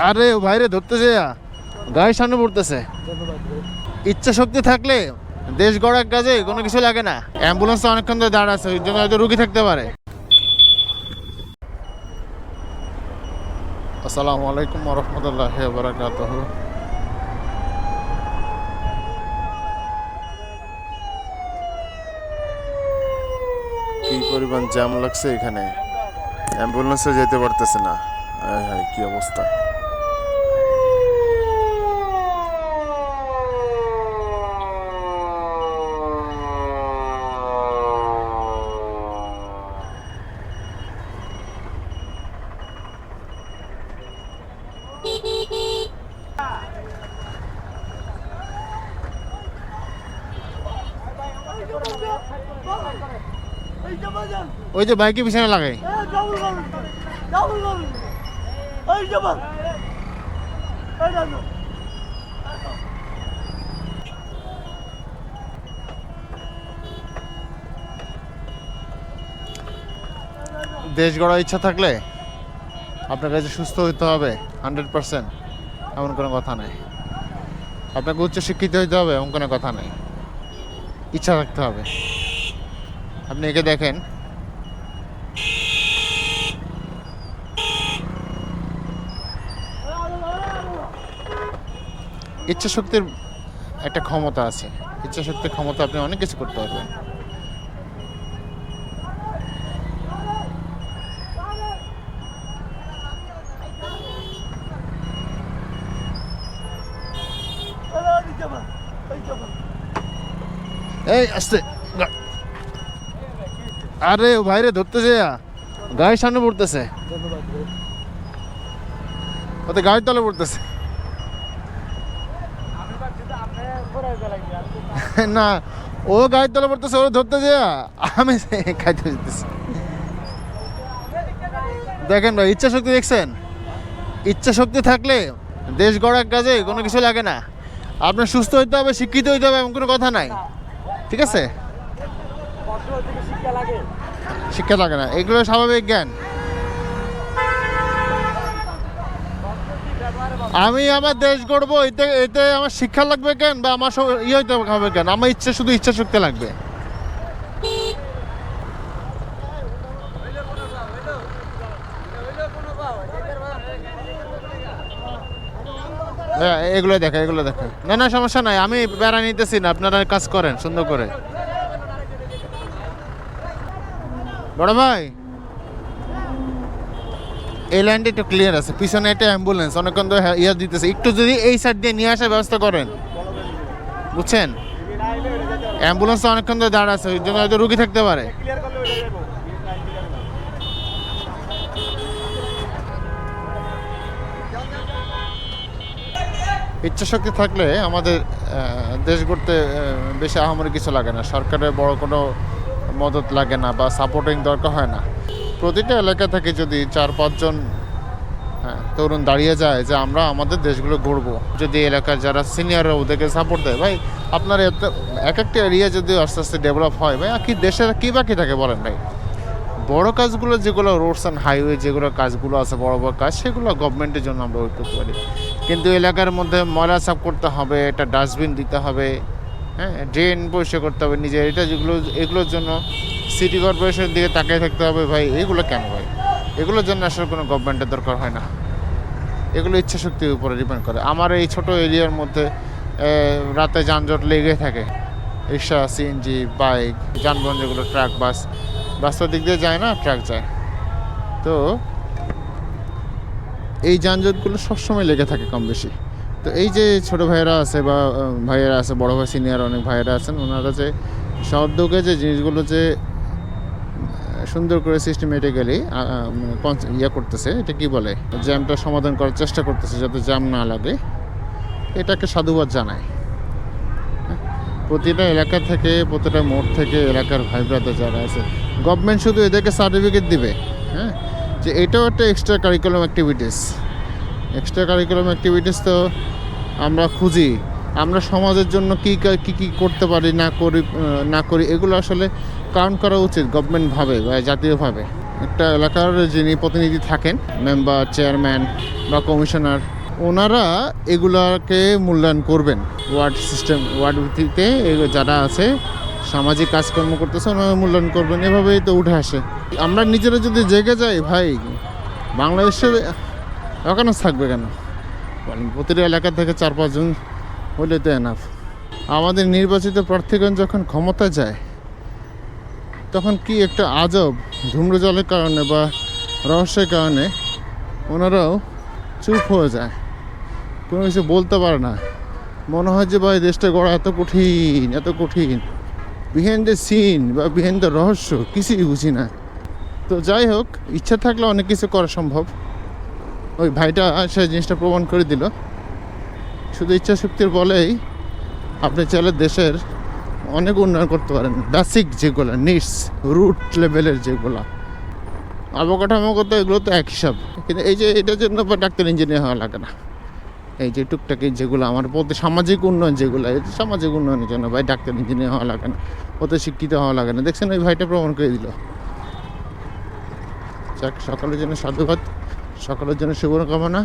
আরে ও ভাইরে ধরতে যে গায়ের সামনে পড়তেছে। ইচ্ছা শক্তি থাকলে দেশ গড়ার কাজে কোনো কিছু লাগে না। অ্যাম্বুলেন্স তো অনেকক্ষণ ধরে দাঁড়া আছে, ওই জন্য হয়তো রুগী থাকতে পারে। আসসালামু আলাইকুম ওয়া রাহমাতুল্লাহি ওয়া বারাকাতুহু। কি পরিমাণ জ্যাম লাগছে এখানে, অ্যাম্বুলেন্সে যেতে পারতেছে না। কি অবস্থা! ওই যে বাইকে পিছনে লাগাই। দেশ গড়ার ইচ্ছা থাকলে আপনার কাছে সুস্থ হইতে হবে 100%, এমন কোনো কথা নাই। আপনাকে উচ্চ শিক্ষিত হইতে হবে এমন কোনো কথা নাই। ইচ্ছা থাকতে হবে। আপনি একে দেখেন, ইচ্ছা শক্তির একটা ক্ষমতা আছে। ইচ্ছা শক্তির ক্ষমতা আপনি অনেক কিছু করতে পারবেন। এই আস্তে। আরে ও ভাইরে ধরতে যে গায়ের সামনে পড়তেছে, ওতে গাড়ির তলে পড়তেছে। না, ও গাড়ির তলে পড়তেছে, ও ধরতে যে আমি খাইতে যেতেছি। দেখেন ভাই, ইচ্ছা শক্তি দেখছেন? ইচ্ছা শক্তি থাকলে দেশ গড়ার কাজে কোনো কিছু লাগে না। আপনার সুস্থ হইতে হবে, শিক্ষিত হইতে হবে এমন কোনো কথা নাই। ঠিক আছে? শিক্ষা লাগে না, এগুলো স্বাভাবিক জ্ঞান। আমি আমার দেশ গড়বো, এতে এতে আমার শিক্ষা লাগবে কেন, বা আমার ইয়ে হইতে হবে কেন? আমার ইচ্ছা, শুধু ইচ্ছা শক্তি লাগবে। এগুলো দেখা, এগুলো দেখা। না না, সমস্যা নাই, আমি বেড়া নিতেছি না, আপনারা কাজ করেন সুন্দর করে। বড় ভাই, এই লাইনটা একটু ক্লিয়ার আছে, পিছনে একটা অ্যাম্বুলেন্স অনেকক্ষণ ধরে ইয়ে দিতেছে, একটু যদি এই সাইড দিয়ে নিয়ে আসার ব্যবস্থা করেন, বুঝছেন? অ্যাম্বুলেন্স তো অনেকক্ষণ ধরে দাঁড়া আছে, ওই জন্য হয়তো রুগী থাকতে পারে। ইচ্ছা শক্তি থাকলে আমাদের দেশ গড়তে বেশি আহামরি কিছু লাগে না। সরকারের বড় কোনো মদত লাগে না বা সাপোর্টিং দরকার হয় না। প্রতিটা এলাকা থেকে যদি 4-5 জন তরুণ দাঁড়িয়ে যায় যে আমরা আমাদের দেশগুলো গড়বো, যদি এলাকার যারা সিনিয়ররা ওদেরকে সাপোর্ট দেয়, ভাই আপনার এক একটা এরিয়া যদি আস্তে আস্তে ডেভেলপ হয়, ভাই কি দেশের কি বাকি থাকে বলেন ভাই? বড় কাজগুলো যেগুলো রোডস অ্যান্ড হাইওয়ে যেগুলো কাজগুলো আছে, বড় বড় কাজ, সেগুলো গভর্নমেন্টের জন্য আমরা ওয়েট করতে পারি। কিন্তু এলাকার মধ্যে ময়লা সাফ করতে হবে, একটা ডাস্টবিন দিতে হবে, হ্যাঁ, ড্রেন পরিষ্কার করতে হবে নিজে, এটা যেগুলো, এগুলোর জন্য সিটি কর্পোরেশনের দিকে তাকিয়ে থাকতে হবে। ভাই এগুলো কেন ভাই? এগুলোর জন্য আসলে কোনো গভর্নমেন্টের দরকার হয় না। এগুলো ইচ্ছা শক্তির উপরে ডিপেন্ড করে। আমার এই ছোট এরিয়ার মধ্যে রাতে যানজট লেগে থাকে, রিক্সা, সিএনজি, বাইক, যানবাহন যেগুলো, ট্রাক, বাস। রাস্তার দিক দিয়ে যায় না, ট্রাক যায়। তো এই যানজটগুলো সবসময় লেগে থাকে কম বেশি। তো এই যে ছোটো ভাইয়েরা আছে বা ভাইয়েরা আছে, বড়ো ভাই সিনিয়র অনেক ভাইয়েরা আছেন, ওনারা যে সদ্যোগে যে জিনিসগুলো যে সুন্দর করে সিস্টেমেটিক্যালি ইয়ে করতেছে, এটা কি বলে, জ্যামটা সমাধান করার চেষ্টা করতেছে যাতে জ্যাম না লাগে, এটাকে সাধুবাদ জানায়। প্রতিটা এলাকা থেকে, প্রতিটা মোড় থেকে এলাকার ভাই ব্রাদার যারা আছে, গভর্নমেন্ট শুধু এদেরকে সার্টিফিকেট দিবে, হ্যাঁ, যে এটাও একটা extra curriculum activities. Extra curriculum activities তো আমরা খুঁজি, আমরা সমাজের জন্য কী কী করতে পারি না করি, এগুলো আসলে কাউন্ট করা উচিত গভর্নমেন্টভাবে বা জাতীয়ভাবে। একটা এলাকার যিনি প্রতিনিধি থাকেন, মেম্বার, চেয়ারম্যান বা কমিশনার, ওনারা এগুলাকে মূল্যায়ন করবেন। ওয়ার্ড সিস্টেম, ওয়ার্ড ভিত্তিতে যারা আছে সামাজিক কাজকর্ম করতেছে ওনারা মূল্যায়ন করবেন। এভাবেই তো উঠে আসে। আমরা নিজেরা যদি জেগে যাই ভাই, বাংলাদেশে ভ্যাকান্স থাকবে কেন? প্রতিটা এলাকা থেকে 4-5 জন হলে তো এনাফ। আমাদের নির্বাচিত প্রার্থীগণ যখন ক্ষমতা যায় তখন কি একটা আজব ধূম্রজলের কারণে বা রহস্যের কারণে ওনারাও চুপ হয়ে যায়, কোনো কিছু বলতে পারে না। মনে হয় যে ভাই দেশটা গড়া এত কঠিন, এত কঠিন, বিহাইন্ড দ্য সিন বা বিহাইন্ড দ্য রহস্য কিছুই বুঝি না। তো যাই হোক, ইচ্ছা থাকলে অনেক কিছু করা সম্ভব। ওই ভাইটা সেই জিনিসটা প্রমাণ করে দিল। শুধু ইচ্ছা শক্তির বলেই আপনি চাইলে দেশের অনেক উন্নয়ন করতে পারেন। বেসিক যেগুলো নিডস, রুট লেভেলের যেগুলো অবকাঠামোগত, এগুলো তো এক হিসাব। কিন্তু এই যে এটার জন্য ডাক্তার ইঞ্জিনিয়ার হওয়া লাগে না। এই যে টুকটাকি যেগুলো আমার প্রতি সামাজিক উন্নয়ন, যেগুলো এই সামাজিক উন্নয়নের জন্য ভাই ডাক্তার ইঞ্জিনিয়ার হওয়া লাগে না, ওতে শিক্ষিত হওয়া লাগে না। দেখছেন ওই ভাইটা প্রমাণ করে দিল। যাক, সকালের জন্য সাধুবাদ, সকালের জন্য শুভকামনা।